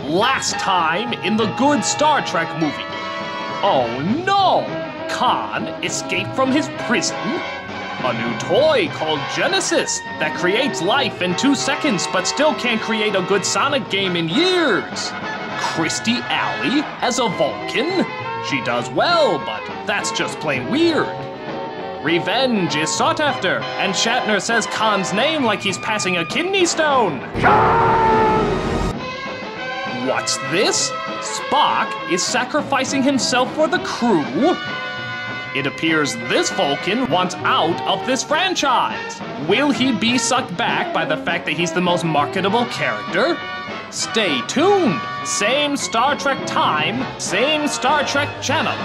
Last time in the good Star Trek movie. Oh no! Khan escaped from his prison. A new toy called Genesis that creates life in 2 seconds but still can't create a good Sonic game in years. Christy Alley as a Vulcan. She does well, but that's just plain weird. Revenge is sought after, and Shatner says Khan's name like he's passing a kidney stone. What's this? Spock is sacrificing himself for the crew? It appears this Vulcan wants out of this franchise. Will he be sucked back by the fact that he's the most marketable character? Stay tuned. Same Star Trek time, same Star Trek channel.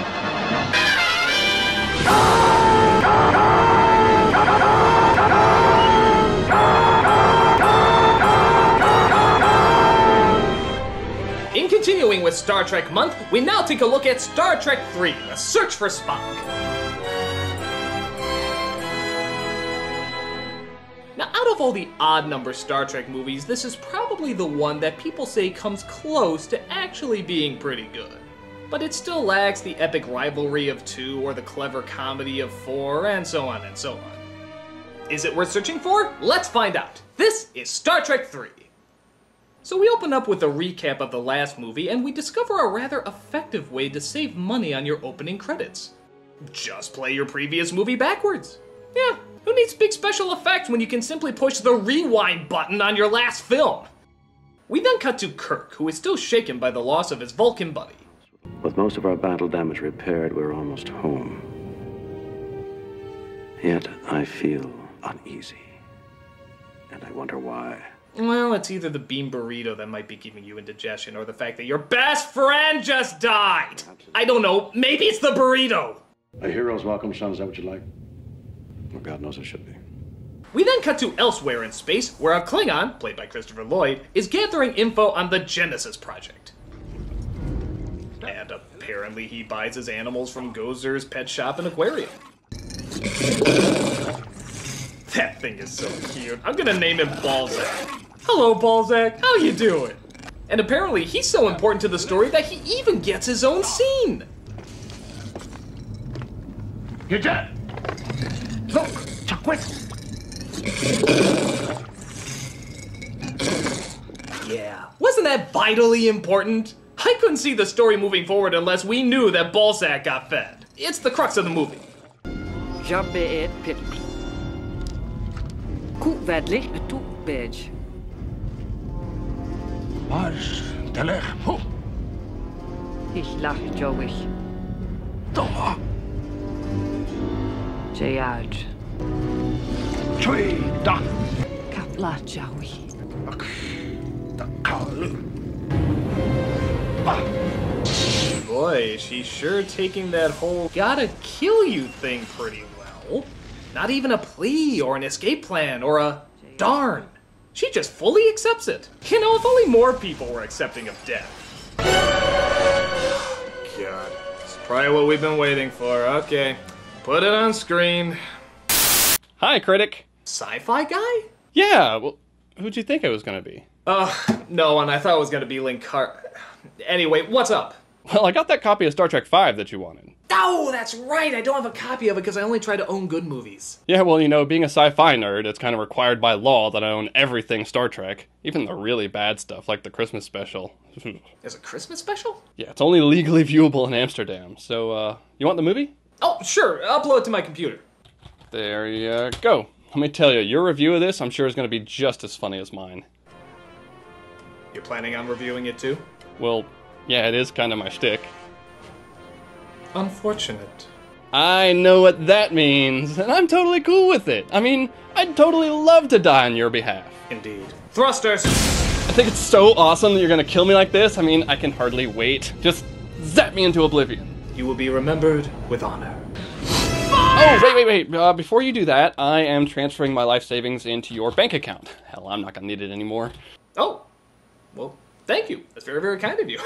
In continuing with Star Trek Month, we now take a look at Star Trek III, The Search for Spock. Now, out of all the odd-number Star Trek movies, this is probably the one that people say comes close to actually being pretty good. But it still lacks the epic rivalry of 2 or the clever comedy of 4, and so on and so on. Is it worth searching for? Let's find out. This is Star Trek III. So we open up with a recap of the last movie, and we discover a rather effective way to save money on your opening credits. Just play your previous movie backwards. Yeah, who needs big special effects when you can simply push the rewind button on your last film? We then cut to Kirk, who is still shaken by the loss of his Vulcan buddy. With most of our battle damage repaired, we're almost home. Yet I feel uneasy. And I wonder why. Well, it's either the bean burrito that might be giving you indigestion or the fact that your best friend just died. I don't know, maybe it's the burrito. A hero's welcome, son, is that what you like? Well, God knows it should be. We then cut to elsewhere in space, where a Klingon, played by Christopher Lloyd, is gathering info on the Genesis project. And apparently he buys his animals from Gozer's pet shop and aquarium. That thing is so cute. I'm gonna name him Balzac. Hello, Balzac. How you doing? And apparently he's so important to the story that he even gets his own scene. You're dead. Look, quick. Yeah, wasn't that vitally important? I couldn't see the story moving forward unless we knew that Balzac got fed. It's the crux of the movie. Ich lach Joey. Jayad. Tree, da. Kapla Joey. Boy, she's sure taking that whole gotta kill you thing pretty well. Not even a plea or an escape plan or a darn. She just fully accepts it. You know, if only more people were accepting of death. God, it's probably what we've been waiting for. Okay, put it on screen. Hi, Critic. Sci-fi guy? Yeah, well, who'd you think I was gonna be? No one. I thought it was gonna be Anyway, what's up? Well, I got that copy of Star Trek V that you wanted. Oh, that's right. I don't have a copy of it because I only try to own good movies. Yeah, well, you know, being a sci-fi nerd, it's kind of required by law that I own everything Star Trek. Even the really bad stuff, like the Christmas special. There's a Christmas special? Yeah, it's only legally viewable in Amsterdam. So, you want the movie? Oh, sure. Upload it to my computer. There you go. Let me tell you, your review of this, I'm sure, is going to be just as funny as mine. You're planning on reviewing it too? Well, yeah, it is kind of my shtick. Unfortunate. I know what that means, and I'm totally cool with it. I mean, I'd totally love to die on your behalf. Indeed. Thrusters! I think it's so awesome that you're gonna kill me like this. I mean, I can hardly wait. Just zap me into oblivion. You will be remembered with honor. Oh, wait. Before you do that, I am transferring my life savings into your bank account. Hell, I'm not gonna need it anymore. Oh. Well, thank you. That's very, very kind of you.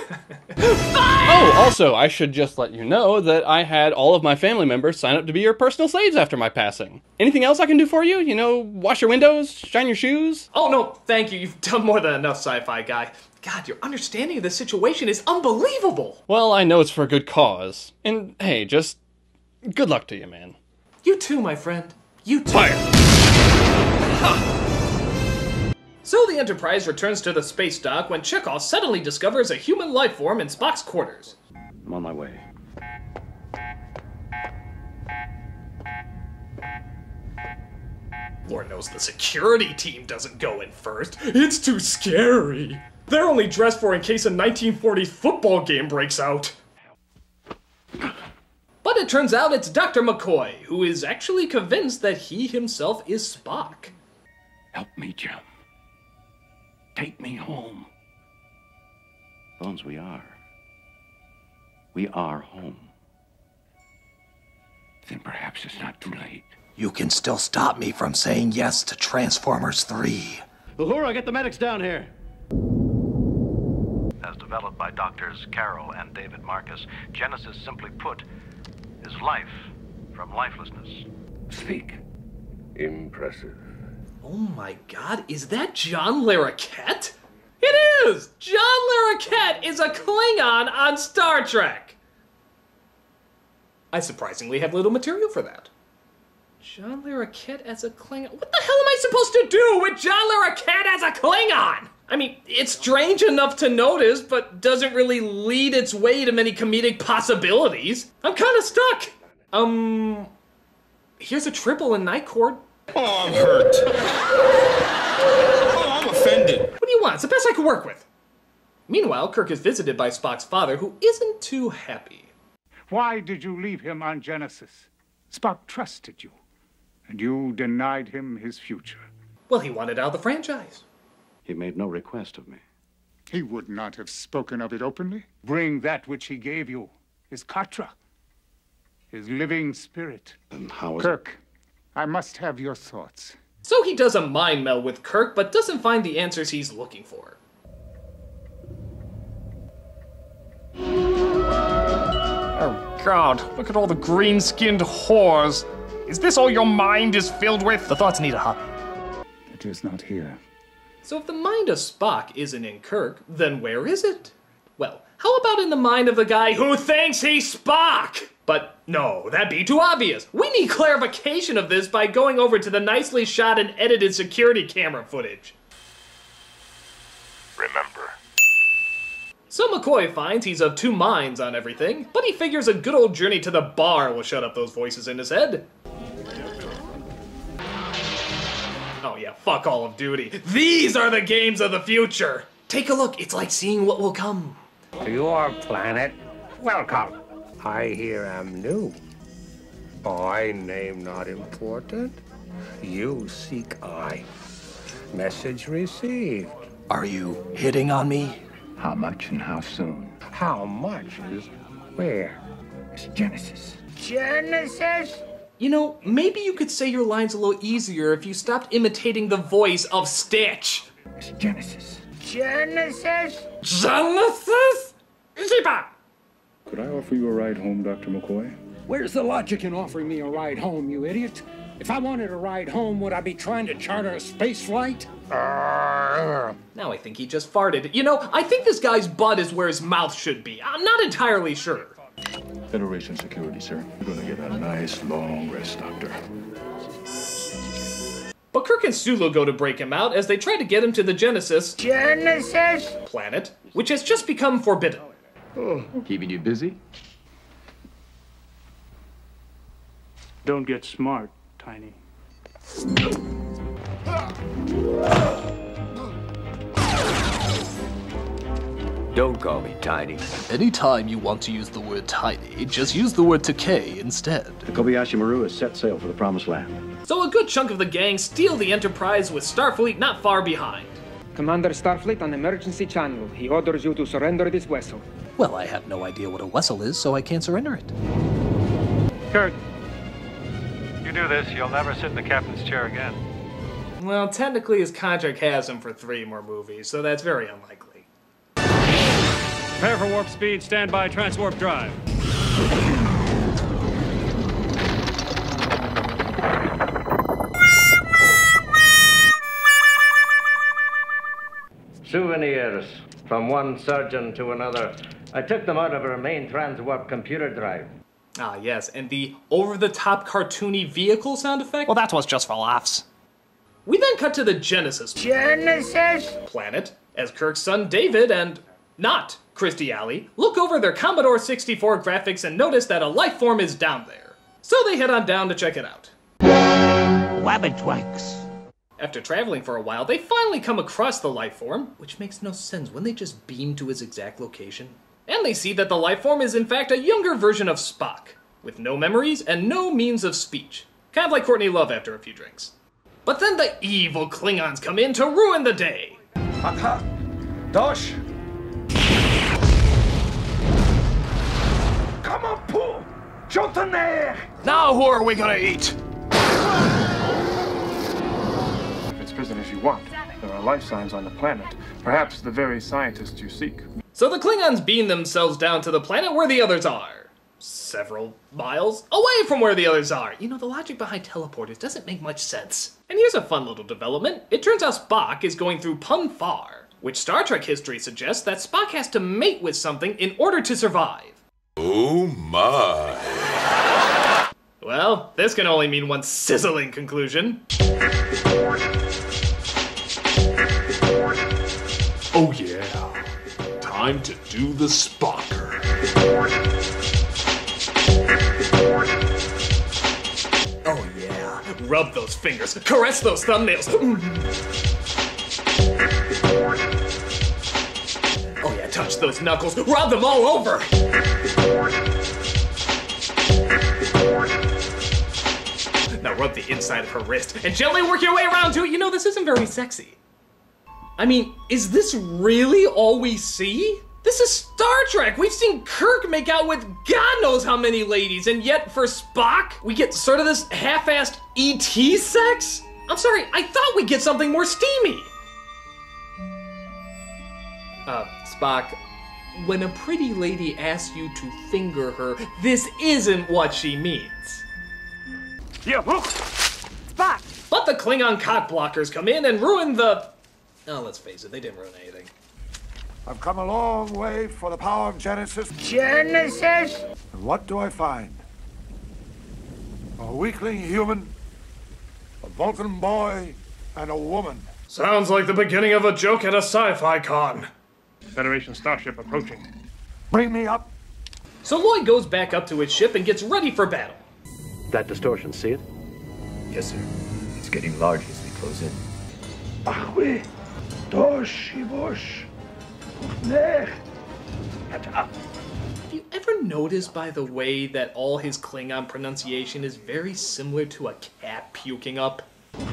Oh, also, I should just let you know that I had all of my family members sign up to be your personal slaves after my passing. Anything else I can do for you? You know, wash your windows, shine your shoes? Oh, no, thank you. You've done more than enough, sci-fi guy. God, your understanding of the situation is unbelievable. Well, I know it's for a good cause. And, hey, just good luck to you, man. You too, my friend. You too. Fire! So the Enterprise returns to the space dock when Chekhov suddenly discovers a human life form in Spock's quarters. I'm on my way. Lord knows the security team doesn't go in first. It's too scary. They're only dressed for in case a 1940s football game breaks out. But it turns out it's Dr. McCoy, who is actually convinced that he himself is Spock. Help me, Jim. Take me home. Bones, we are. We are home. Then perhaps it's not too late. You can still stop me from saying yes to Transformers 3. Uhura, get the medics down here. As developed by Doctors Carroll and David Marcus, Genesis, simply put, is life from lifelessness. Speak. Impressive. Oh my god, is that John Larroquette? It is! John Larroquette is a Klingon on Star Trek! I surprisingly have little material for that. John Larroquette as a Klingon? What the hell am I supposed to do with John Larroquette as a Klingon? I mean, it's strange enough to notice, but doesn't really lead its way to many comedic possibilities. I'm kinda stuck. Here's a triple in Night Court. Oh, I'm hurt. Oh, I'm offended. What do you want? It's the best I can work with. Meanwhile, Kirk is visited by Spock's father, who isn't too happy. Why did you leave him on Genesis? Spock trusted you, and you denied him his future. Well, he wanted out of the franchise. He made no request of me. He would not have spoken of it openly. Bring that which he gave you, his Katra, his living spirit. Then how is Kirk, I must have your thoughts. So he does a mind meld with Kirk, but doesn't find the answers he's looking for. Oh god, look at all the green-skinned whores. Is this all your mind is filled with? The thoughts need a hobby. It is not here. So if the mind of Spock isn't in Kirk, then where is it? Well, how about in the mind of the guy who thinks he's Spock? But no, that'd be too obvious. We need clarification of this by going over to the nicely shot and edited security camera footage. Remember. So McCoy finds he's of two minds on everything, but he figures a good old journey to the bar will shut up those voices in his head. Oh yeah, fuck Call of Duty. These are the games of the future! Take a look, it's like seeing what will come. To your planet, welcome. I here am new. I name not important. You seek I. Message received. Are you hitting on me? How much and how soon? How much is where? It's Genesis. Genesis? You know, maybe you could say your lines a little easier if you stopped imitating the voice of Stitch. It's Genesis. Genesis? Genesis? Ziba! Could I offer you a ride home, Dr. McCoy? Where's the logic in offering me a ride home, you idiot? If I wanted a ride home, would I be trying to charter a space flight? Now I think he just farted. You know, I think this guy's butt is where his mouth should be. I'm not entirely sure. Federation security, sir. You're gonna get a nice long rest, Doctor. But Kirk and Sulu go to break him out as they try to get him to the Genesis planet, which has just become forbidden. Oh, keeping you busy? Don't get smart, Tiny. Don't call me Tiny. Anytime you want to use the word tiny, just use the word Takei instead. The Kobayashi Maru has set sail for the Promised Land. So a good chunk of the gang steal the Enterprise with Starfleet not far behind. Commander Starfleet on emergency channel. He orders you to surrender this vessel. Well, I have no idea what a vessel is, so I can't surrender it. Kirk, you do this, you'll never sit in the captain's chair again. Well, technically his contract has him for 3 more movies, so that's very unlikely. Prepare for warp speed, stand by transwarp drive. Souvenirs from one surgeon to another. I took them out of her main transwarp computer drive. Ah, yes, and the over-the-top cartoony vehicle sound effect? Well, that was just for laughs. We then cut to the Genesis planet, as Kirk's son David and not Christy Alley look over their Commodore 64 graphics and notice that a life form is down there. So they head on down to check it out. Wabbitwanks. After traveling for a while, they finally come across the life form, which makes no sense when they just beam to his exact location. And they see that the life form is in fact a younger version of Spock, with no memories and no means of speech. Kind of like Courtney Love after a few drinks. But then the evil Klingons come in to ruin the day. Aka, Dosh. Come on, pull. Jotaner. Now who are we gonna eat? If it's prisoners you want, there are life signs on the planet. Perhaps the very scientists you seek. So the Klingons beam themselves down to the planet where the others are. Several miles away from where the others are. You know, the logic behind teleporters doesn't make much sense. And here's a fun little development. It turns out Spock is going through Pun Far, which Star Trek history suggests that Spock has to mate with something in order to survive. Oh my. Well, this can only mean one sizzling conclusion. Oh yeah. Time to do the Spocker. Oh yeah. Rub those fingers. Caress those thumbnails. Oh yeah, touch those knuckles. Rub them all over. Now rub the inside of her wrist and gently work your way around to it. You know, this isn't very sexy. I mean, is this really all we see? This is Star Trek! We've seen Kirk make out with God knows how many ladies, and yet for Spock, we get sort of this half-assed E.T. sex? I'm sorry, I thought we'd get something more steamy! Spock, when a pretty lady asks you to finger her, this isn't what she means. Yeah, look! Spock! But the Klingon cock blockers come in and ruin the... Oh, let's face it, they didn't ruin anything. I've come a long way for the power of Genesis. Genesis? And what do I find? A weakling human, a Vulcan boy, and a woman. Sounds like the beginning of a joke at a sci-fi con. Federation starship approaching. Bring me up. So Lloyd goes back up to his ship and gets ready for battle. That distortion, see it? Yes, sir. It's getting larger as we close in. Ahwe, Doshibosh, Nech. Have you ever noticed, by the way, that all his Klingon pronunciation is very similar to a cat puking up?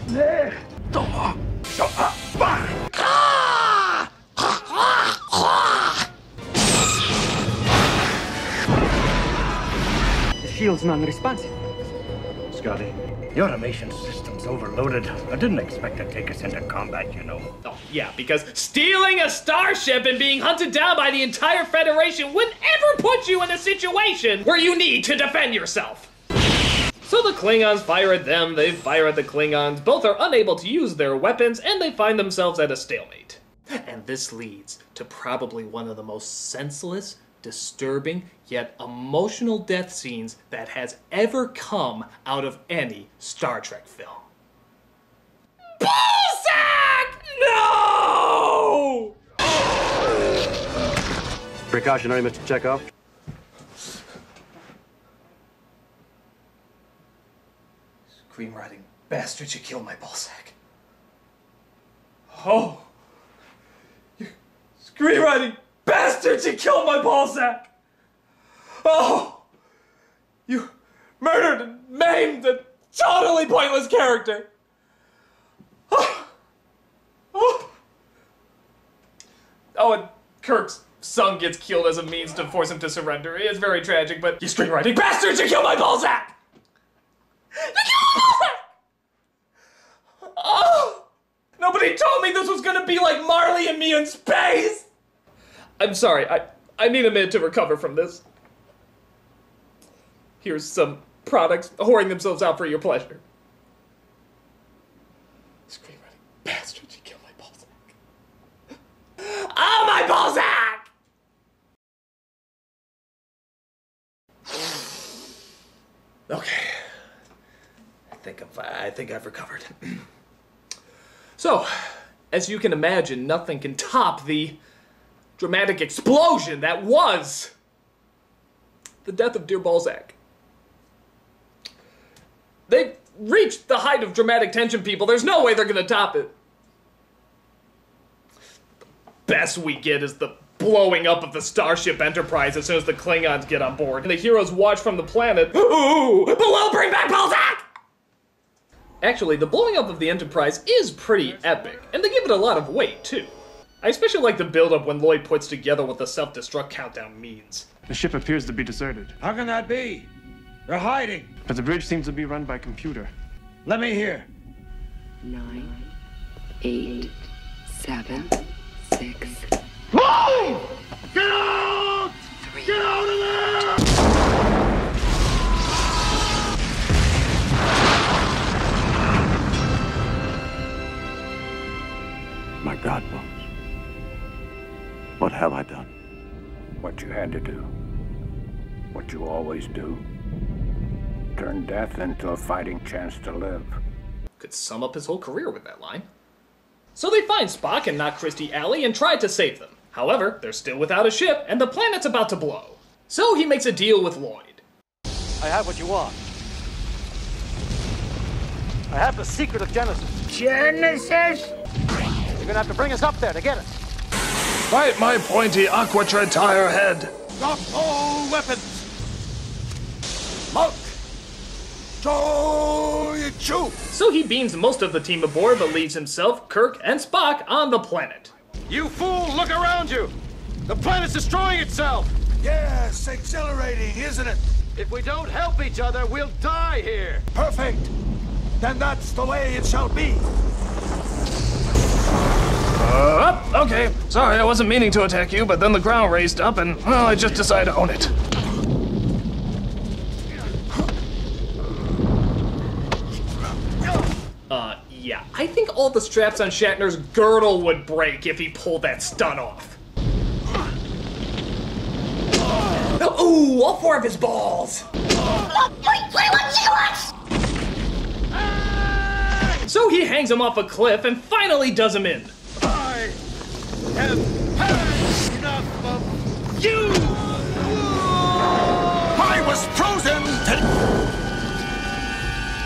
Nech. The shield's non-responsive. Scotty, the automation system's overloaded. I didn't expect to take us into combat, you know. Oh, yeah, because stealing a starship and being hunted down by the entire Federation wouldn't ever put you in a situation where you need to defend yourself. So the Klingons fire at them, they fire at the Klingons, both are unable to use their weapons, and they find themselves at a stalemate. And this leads to probably one of the most senseless, disturbing, yet emotional death scenes that has ever come out of any Star Trek film. Ballsack! No! Precautionary, Mr. Chekhov. Screenwriting bastards, you killed my ballsack. Oh! You screenwriting bastards, you killed my ballsack! Oh! You murdered and maimed a totally pointless character! Oh! Oh! Oh, and Kirk's son gets killed as a means to force him to surrender. It is very tragic, but you screenwriting bastards, you killed my ballsack! You killed my ballsack! Oh! Nobody told me this was gonna be like Marley and me in space! I'm sorry, I need a minute to recover from this. Here's some products whoring themselves out for your pleasure. Screenwriting bastards, you killed my ballsack. Oh, my ballsack! Okay. I think I've recovered. So, as you can imagine, nothing can top the dramatic explosion that was the death of dear Balzac. They've reached the height of dramatic tension, people. There's no way they're gonna top it. The best we get is the blowing up of the Starship Enterprise as soon as the Klingons get on board. And the heroes watch from the planet. Ooh, but we'll bring back Balzac! Actually, the blowing up of the Enterprise is pretty epic, and they give it a lot of weight, too. I especially like the build-up when Lloyd puts together what the self-destruct countdown means. The ship appears to be deserted. How can that be? They're hiding. But the bridge seems to be run by computer. Let me hear. 9, 8, 7, 6. 5! Get out! 3. Get out of there! My God, Bones. What have I done? What you had to do. What you always do. Turn death into a fighting chance to live. Could sum up his whole career with that line. So they find Spock and knock Christie Alley and try to save them. However, they're still without a ship and the planet's about to blow. So he makes a deal with Lloyd. I have what you want. I have the secret of Genesis. Genesis? You're gonna have to bring us up there to get it. Fight my pointy aqua-tread tire head. Drop all weapons! Mark! Cho-you-choo! So he beams most of the team aboard, but leaves himself, Kirk, and Spock on the planet. You fool, look around you! The planet's destroying itself! Yes, accelerating, isn't it? If we don't help each other, we'll die here! Perfect! Then that's the way it shall be. Okay. Sorry, I wasn't meaning to attack you, but then the ground raised up and, well, I just decided to own it. Yeah, I think all the straps on Shatner's girdle would break if he pulled that stunt off. Ooh, all 4 of his balls! So he hangs him off a cliff and finally does him in. I have had enough of you! I was frozen to...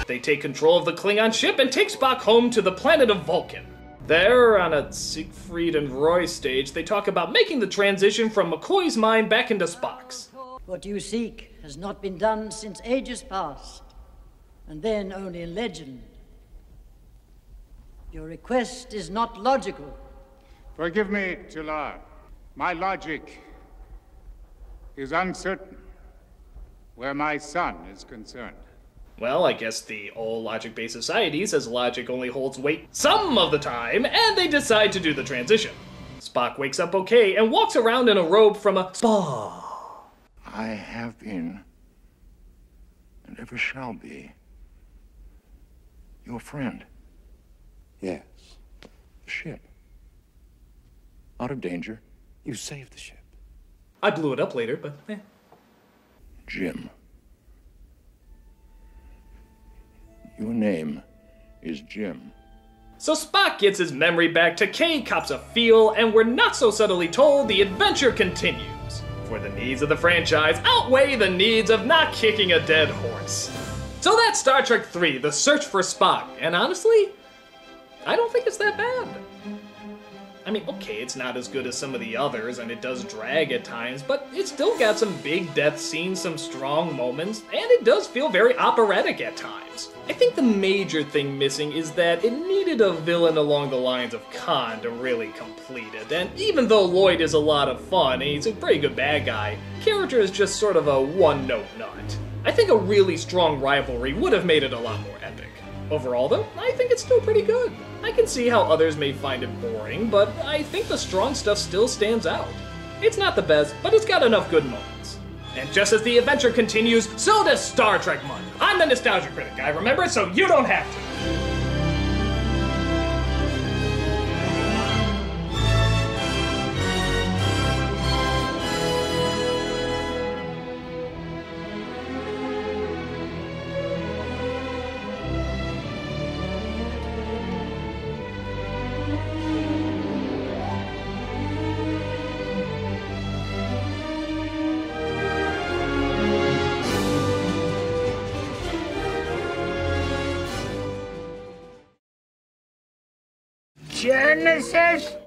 They take control of the Klingon ship and take Spock home to the planet of Vulcan. There, on a Siegfried and Roy stage, they talk about making the transition from McCoy's mind back into Spock's. What you seek has not been done since ages past, and then only in legend. Your request is not logical. Forgive me, Jalal. My logic is uncertain where my son is concerned. Well, I guess the all logic-based society says logic only holds weight some of the time, and they decide to do the transition. Spock wakes up okay and walks around in a robe from a spa. I have been, and ever shall be, your friend. Yes. The ship. Out of danger. You saved the ship. I blew it up later, but eh. Jim. Your name is Jim. So Spock gets his memory back, Takei cops a feel, and we're not so subtly told the adventure continues. For the needs of the franchise outweigh the needs of not kicking a dead horse. So that's Star Trek III, The Search for Spock, and honestly, I don't think it's that bad. I mean, okay, it's not as good as some of the others, and it does drag at times, but it's still got some big death scenes, some strong moments, and it does feel very operatic at times. I think the major thing missing is that it needed a villain along the lines of Khan to really complete it, and even though Lloyd is a lot of fun, and he's a pretty good bad guy, character is just sort of a one-note nut. I think a really strong rivalry would have made it a lot more epic. Overall, though, I think it's still pretty good. I can see how others may find it boring, but I think the strong stuff still stands out. It's not the best, but it's got enough good moments. And just as the adventure continues, so does Star Trek Month. I'm the Nostalgia Critic guy, remember? So you don't have to. Genesis?